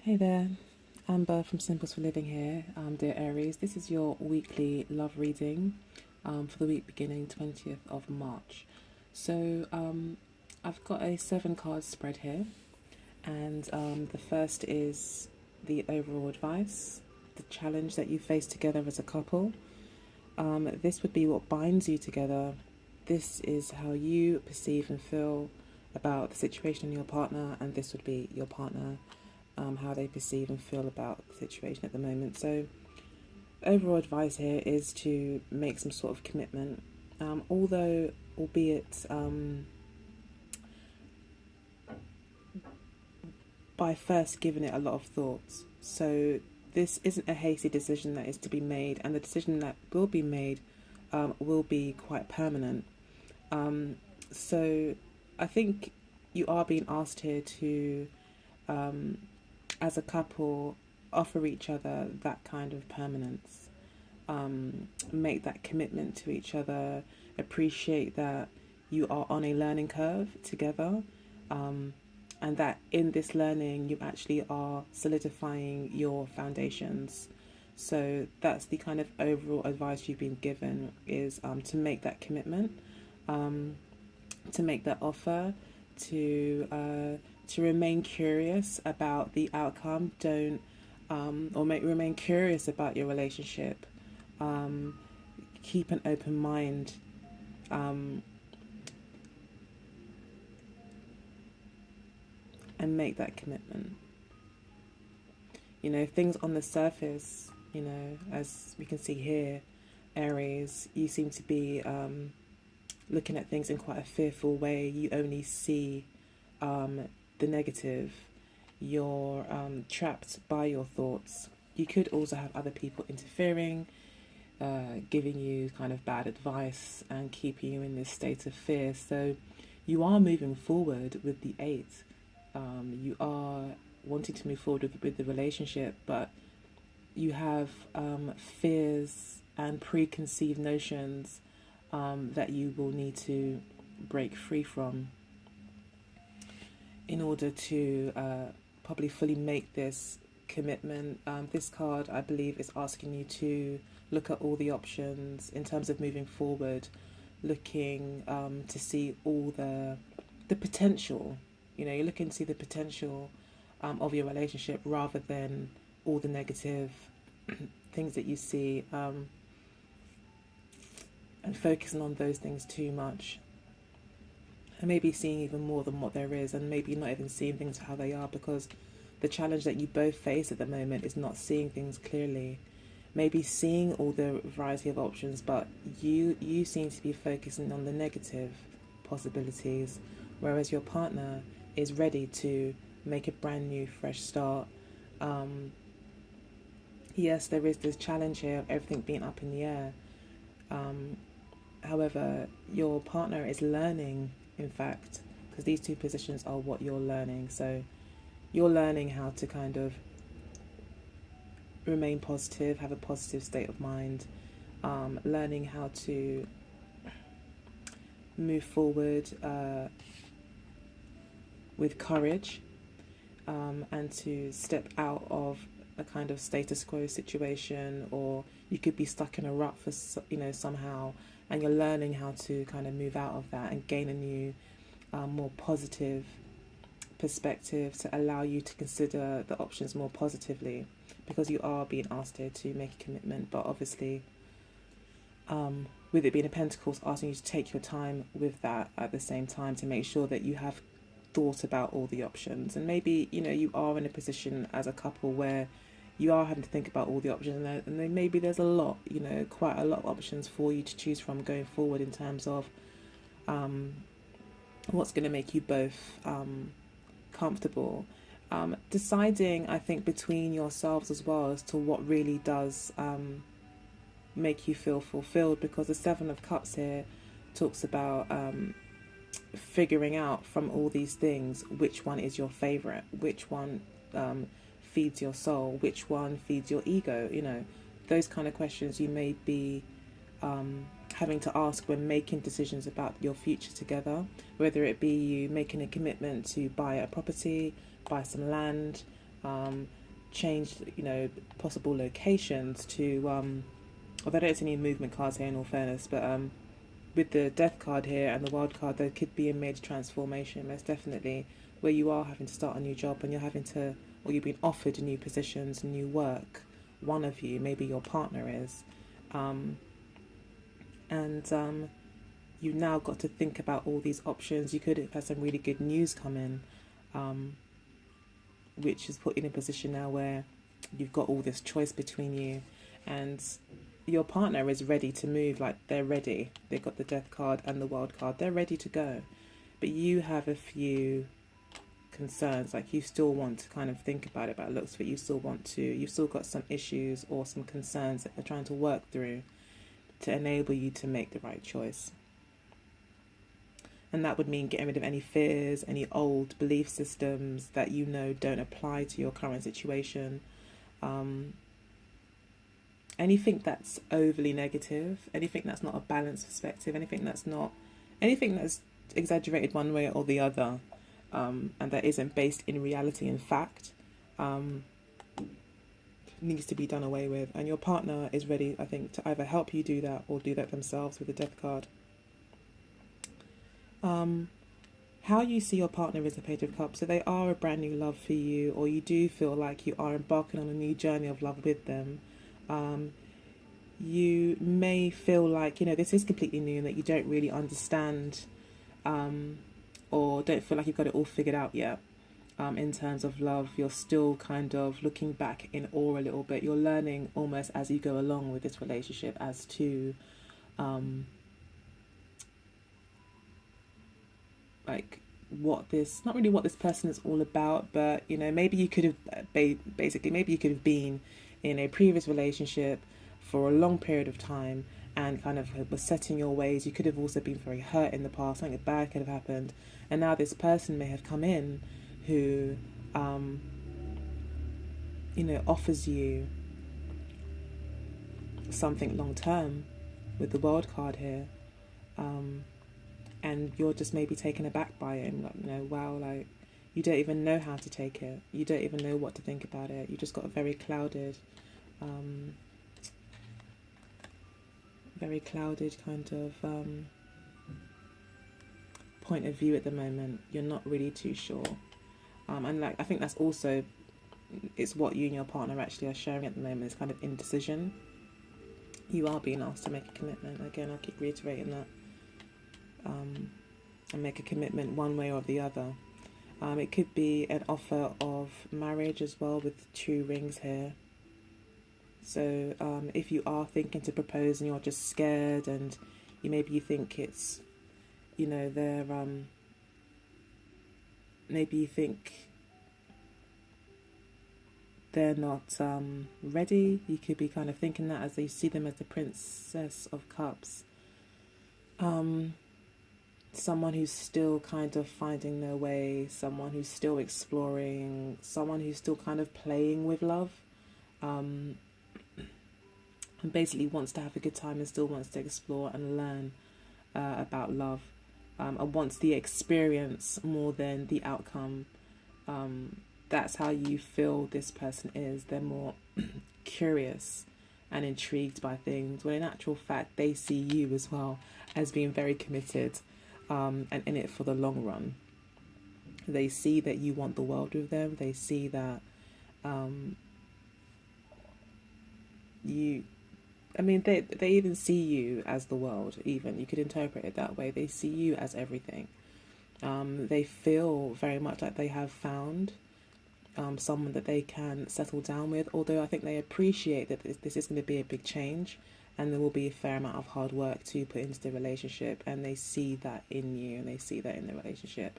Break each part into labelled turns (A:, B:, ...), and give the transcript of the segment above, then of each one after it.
A: Hey there, Amber from Simples for Living here, dear Aries. This is your weekly love reading for the week beginning 20th of March. So I've got a 7 card spread here, and the first is the overall advice, the challenge that you face together as a couple. This would be what binds you together. This is how you perceive and feel about the situation in your partner, and this would be your partner, how they perceive and feel about the situation at the moment. So, overall advice here is to make some sort of commitment, albeit by first giving it a lot of thoughts. So, this isn't a hasty decision that is to be made, and the decision that will be made will be quite permanent. So, I think you are being asked here to, as a couple, offer each other that kind of permanence, make that commitment to each other, appreciate that you are on a learning curve together, and that in this learning you actually are solidifying your foundations. So that's the kind of overall advice you've been given, is to make that commitment, to make that offer, to remain curious about the outcome. Don't remain curious about your relationship. Keep an open mind. And make that commitment. Things on the surface, as we can see here, Aries, you seem to be looking at things in quite a fearful way. You only see the negative. You're trapped by your thoughts. You could also have other people interfering, giving you kind of bad advice and keeping you in this state of fear. So you are moving forward with the 8. You are wanting to move forward with the relationship, but you have fears and preconceived notions that you will need to break free from in order to probably fully make this commitment. This card, I believe, is asking you to look at all the options in terms of moving forward, looking to see all the potential. You're looking to see the potential of your relationship rather than all the negative things that you see, and focusing on those things too much, and maybe seeing even more than what there is, and maybe not even seeing things how they are, because the challenge that you both face at the moment is not seeing things clearly. Maybe seeing all the variety of options, but you seem to be focusing on the negative possibilities, whereas your partner is ready to make a brand new fresh start. Yes, there is this challenge here of everything being up in the air. However, your partner is learning, in fact, because these two positions are what you're learning. So you're learning how to kind of remain positive, have a positive state of mind, learning how to move forward with courage, and to step out of a kind of status quo situation, or you could be stuck in a rut for somehow, and you're learning how to kind of move out of that and gain a new, more positive perspective to allow you to consider the options more positively, because you are being asked here to make a commitment, but obviously with it being a Pentacles, asking you to take your time with that at the same time, to make sure that you have thought about all the options. And maybe you are in a position as a couple where you are having to think about all the options, and then maybe there's a lot, quite a lot of options for you to choose from going forward in terms of what's going to make you both comfortable. Deciding, I think, between yourselves as well as to what really does make you feel fulfilled, because the 7 of Cups here talks about figuring out from all these things which one is your favorite, which one feeds your soul, which one feeds your ego. Those kind of questions you may be having to ask when making decisions about your future together, whether it be you making a commitment to buy a property, buy some land, change, possible locations to, although I don't see any movement cards here in all fairness, but with the death card here and the wild card, there could be a major transformation, most definitely, where you are having to start a new job and you're having to, or you've been offered new positions, new work. One of you, maybe your partner is. And you've now got to think about all these options. You could have had some really good news come in, which has put you in a position now where you've got all this choice between you, and your partner is ready to move. Like, they're ready. They've got the death card and the wild card. They're ready to go. But you have a few concerns. Like, you still want to kind of think about it, but it looks like you've still got some issues or some concerns that you're trying to work through to enable you to make the right choice. And that would mean getting rid of any fears, any old belief systems that don't apply to your current situation. Anything that's overly negative, anything that's not a balanced perspective, anything that's exaggerated one way or the other, and that isn't based in reality and fact, needs to be done away with. And your partner is ready, I think, to either help you do that or do that themselves with the death card. How you see your partner is the Page of Cups. So they are a brand new love for you, or you do feel like you are embarking on a new journey of love with them. You may feel like, this is completely new and that you don't really understand, or don't feel like you've got it all figured out yet. In terms of love, you're still kind of looking back in awe a little bit. You're learning almost as you go along with this relationship as to not really what this person is all about, but maybe you could have maybe you could have been in a previous relationship for a long period of time and kind of was set in your ways. You could have also been very hurt in the past, something bad could have happened, and now this person may have come in who offers you something long term with the World card here, and you're just maybe taken aback by it, and wow, like, you don't even know how to take it, you don't even know what to think about it, you just got a very clouded kind of point of view at the moment. You're not really too sure, and I think that's also, it's what you and your partner actually are sharing at the moment, is kind of indecision. You are being asked to make a commitment. Again, I'll keep reiterating that, and make a commitment one way or the other. It could be an offer of marriage as well, with 2 rings here. So if you are thinking to propose and you're just scared, and maybe you think it's, they're maybe you think they're not ready. You could be kind of thinking that as they see them as the Princess of Cups. Someone who's still kind of finding their way, someone who's still exploring, someone who's still kind of playing with love, and basically wants to have a good time and still wants to explore and learn about love, and wants the experience more than the outcome. That's how you feel this person is. They're more curious and intrigued by things, when in actual fact they see you as well as being very committed, and in it for the long run. They see that you want the world with them. They see that they even see you as the world. Even, you could interpret it that way. They see you as everything. They feel very much like they have found someone that they can settle down with, although I think they appreciate that this is going to be a big change, and there will be a fair amount of hard work to put into the relationship, and they see that in you, and they see that in the relationship.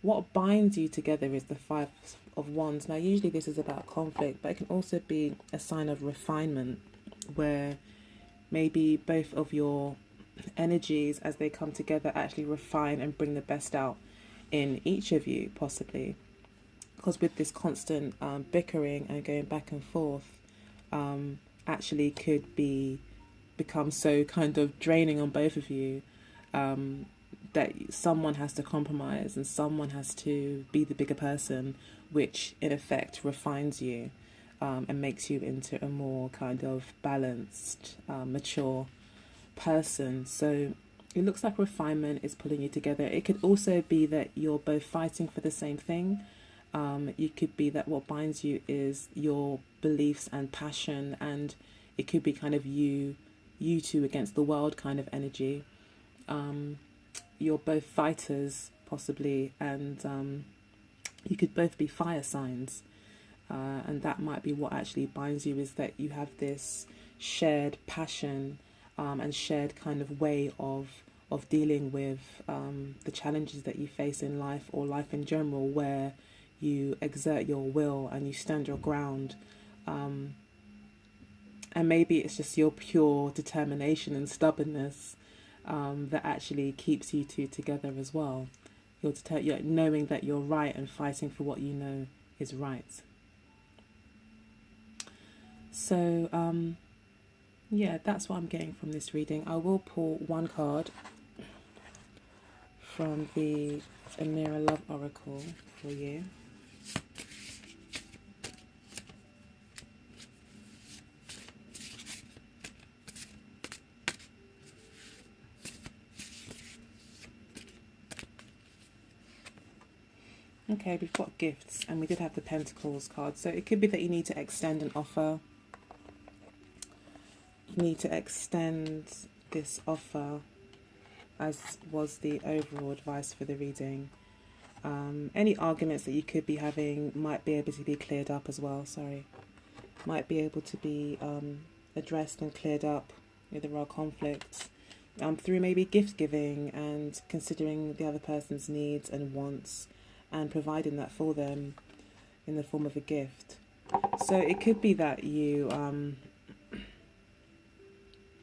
A: What binds you together is the 5 of Wands. Now, usually this is about conflict, but it can also be a sign of refinement, where maybe both of your energies, as they come together, actually refine and bring the best out in each of you, possibly. Because with this constant bickering and going back and forth, actually could become so kind of draining on both of you, that someone has to compromise and someone has to be the bigger person, which in effect refines you, and makes you into a more kind of balanced, mature person. So it looks like refinement is pulling you together. It could also be that you're both fighting for the same thing. It could be that what binds you is your beliefs and passion, and it could be kind of you two against the world kind of energy. You're both fighters, possibly, and you could both be fire signs. And that might be what actually binds you, is that you have this shared passion, and shared kind of way of dealing with the challenges that you face in life, or life in general, where you exert your will and you stand your ground. And maybe it's just your pure determination and stubbornness that actually keeps you two together as well. You're knowing that you're right and fighting for what you know is right. So, yeah, that's what I'm getting from this reading. I will pull one card from the Amira Love Oracle for you. Okay, we've got gifts, and we did have the Pentacles card. So it could be that you need to extend an offer. You need to extend this offer, as was the overall advice for the reading. Any arguments that you could be having might be able to be cleared up as well, might be able to be addressed and cleared up if there are conflicts, through maybe gift giving and considering the other person's needs and wants and providing that for them in the form of a gift. So it could be that you,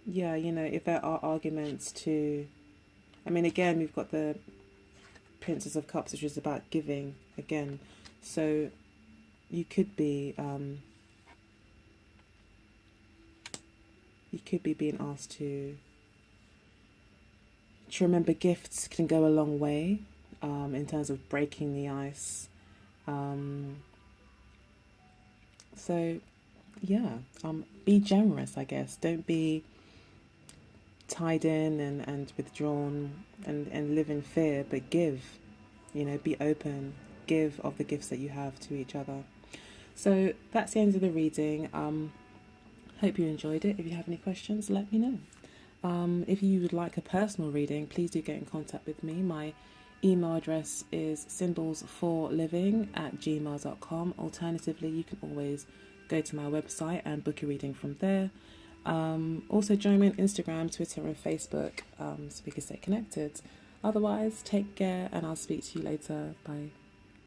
A: yeah, you know, if there are arguments to, I mean, again, we've got the Princess of Cups, which is about giving again. So you could be being asked to remember gifts can go a long way in terms of breaking the ice. So yeah, be generous, I guess. Don't be tied in and withdrawn and live in fear, but give, you know, be open, give of the gifts that you have to each other. So that's the end of the reading. Hope you enjoyed it. If you have any questions, let me know. If you would like a personal reading, please do get in contact with me. My email address is symbolsforliving@gmail.com. Alternatively, you can always go to my website and book a reading from there. Also join me on Instagram, Twitter and Facebook, so we can stay connected. Otherwise, take care and I'll speak to you later. Bye.